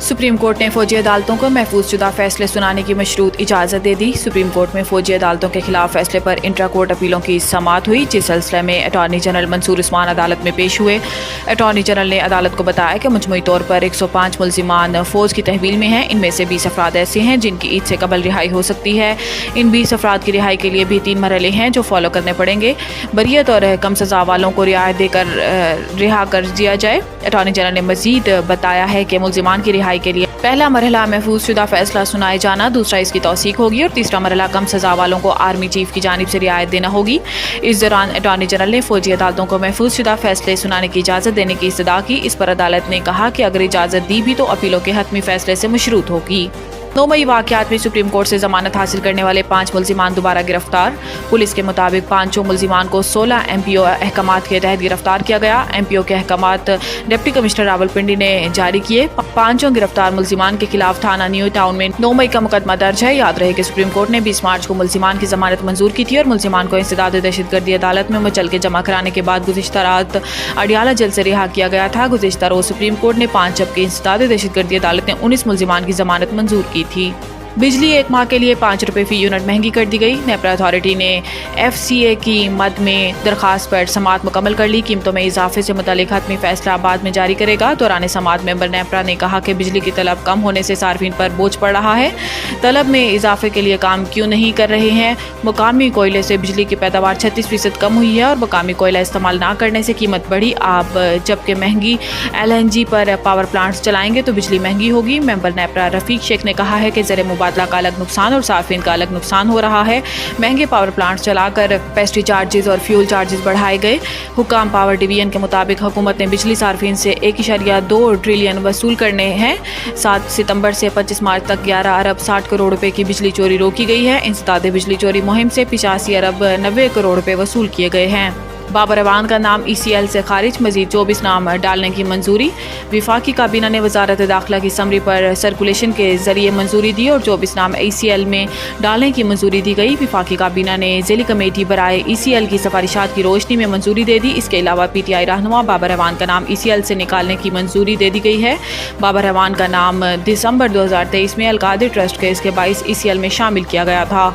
Supreme court ने फौजी अदालतों को महफूज शुदा फैसले सुनाने की मशरूत इजाज़त दे दी। सुप्रीम कोर्ट में फौजी अदालतों के खिलाफ फैसले पर इंट्रा कोर्ट अपीलों की समाअत हुई, जिस सिलसिले में अटॉर्नी जनरल मंसूर उस्मान अदालत में पेश हुए। अटॉर्नी जनरल ने अदालत को बताया कि मजमूई तौर पर 105 मुल्जिमान फौज की तहवील में हैं। इनमें से 20 अफराद ऐसे हैं जिनकी ईद से कबल रिहाई हो सकती है। इन 20 अफराद की रिहाई के लिए भी 3 मरहले हैं जो फॉलो करने पड़ेंगे। बरियत और कम सज़ा वालों को रियायत देकर रिहा कर दिया जाए। अटॉर्नी जनरल ने मजीद बताया है कि मुल्जिमान की रिहाई के लिए पहला मरहला महफूज शुदा फैसला सुनाए जाना, दूसरा इसकी तौसीक होगी और तीसरा मरहला कम सज़ा वालों को आर्मी चीफ की जानिब से रियायत देना होगी। इस दौरान अटॉर्नी जनरल ने फौजी अदालतों को महफूज शुदा फैसले सुनाने की इजाज़त देने की इस्तदा की। इस पर अदालत ने कहा कि अगर इजाज़त दी भी तो अपीलों के हतमी फैसले से मशरूत होगी। 9 मई वाक़यात में सुप्रीम कोर्ट से जमानत हासिल करने वाले 5 मुल्जिमान दोबारा गिरफ्तार। पुलिस के मुताबिक 5 मुल्जिमान को 16 MPO अहकामात के तहत गिरफ्तार किया गया। MPO के अहकामात डिप्टी कमिश्नर रावलपिंडी ने जारी किए। 5 गिरफ्तार मुल्जिमान के खिलाफ थाना न्यू टाउन में 9 मई का मुकदमा दर्ज है। याद रहे कि सुप्रीम कोर्ट ने 20 मार्च को मुल्जिमान की जमानत मंजूर की थी और मुल्जिमान को इंसदाद दहशतगर्दी अदालत में मुचल के जमा कराने के बाद गुज़िश्ता रात अडियाला जेल से रिहा किया गया था। गुज़िश्ता रोज सुप्रीम कोर्ट ने 5 जबकि इंसदाद दहशतगर्दी अदालत ने 19 मुल्जिमान की जमानत मंजूर की थी। बिजली 1 माह के लिए 5 रुपये फ़ी यूनिट महंगी कर दी गई। नेपरा अथॉरिटी ने FCA की मद में दरखास्त पर समाअत मुकम्मल कर ली। कीमतों में इजाफे से मुतालिक हतमी फैसला बाद में जारी करेगा। दौरान समाअत मेंबर नेपरा ने कहा कि बिजली की तलब कम होने से सार्फिन पर बोझ पड़ रहा है। तलब में इजाफे के लिए काम क्यों नहीं कर रहे हैं। मुकामी कोयले से बिजली की पैदावार 36% कम हुई है और मुकामी कोयला इस्तेमाल ना करने से कीमत बढ़ी। आप जबकि महंगी LNG पर पावर प्लांट्स चलाएंगे तो बिजली महंगी होगी। मेंबर नेपरा रफीक शेख ने कहा है कि ज़र मुबादला का अलग नुकसान और सार्फिन का अलग नुकसान हो रहा है। महंगे पावर प्लांट्स चलाकर पेस्ट्री चार्जेस और फ्यूल चार्जेस बढ़ाए गए। हुकाम पावर डिवीजन के मुताबिक हुकूमत ने बिजली सार्फिन से 1.2 ट्रिलियन वसूल करने हैं। 7 सितंबर से 25 मार्च तक 11 अरब 60 करोड़ रुपए की बिजली चोरी रोकी गई है। इंसदाद बिजली चोरी मुहिम से 85 अरब 90 करोड़ रुपए वसूल किए गए हैं। बाबर अवान का नाम ECL से खारिज, मजीद 24 नाम डालने की मंजूरी। विफाकी काबीना ने वजारत दाखिला की समरी पर सर्कुलेशन के जरिए मंजूरी दी और 24 नाम ECL में डालने की मंजूरी दी गई। विफाकी काबीना ने ज़िली कमेटी बराए ECL की सिफारिशात की रोशनी में मंजूरी दे दी। इसके अलावा PTI रहनुमा बाबर अवान का नाम ECL से निकालने की मंजूरी दे दी गई है। बाबर अवान का नाम दिसंबर 2023 में अलकादिर ट्रस्ट केस के बाइस ECL में शामिल किया गया था।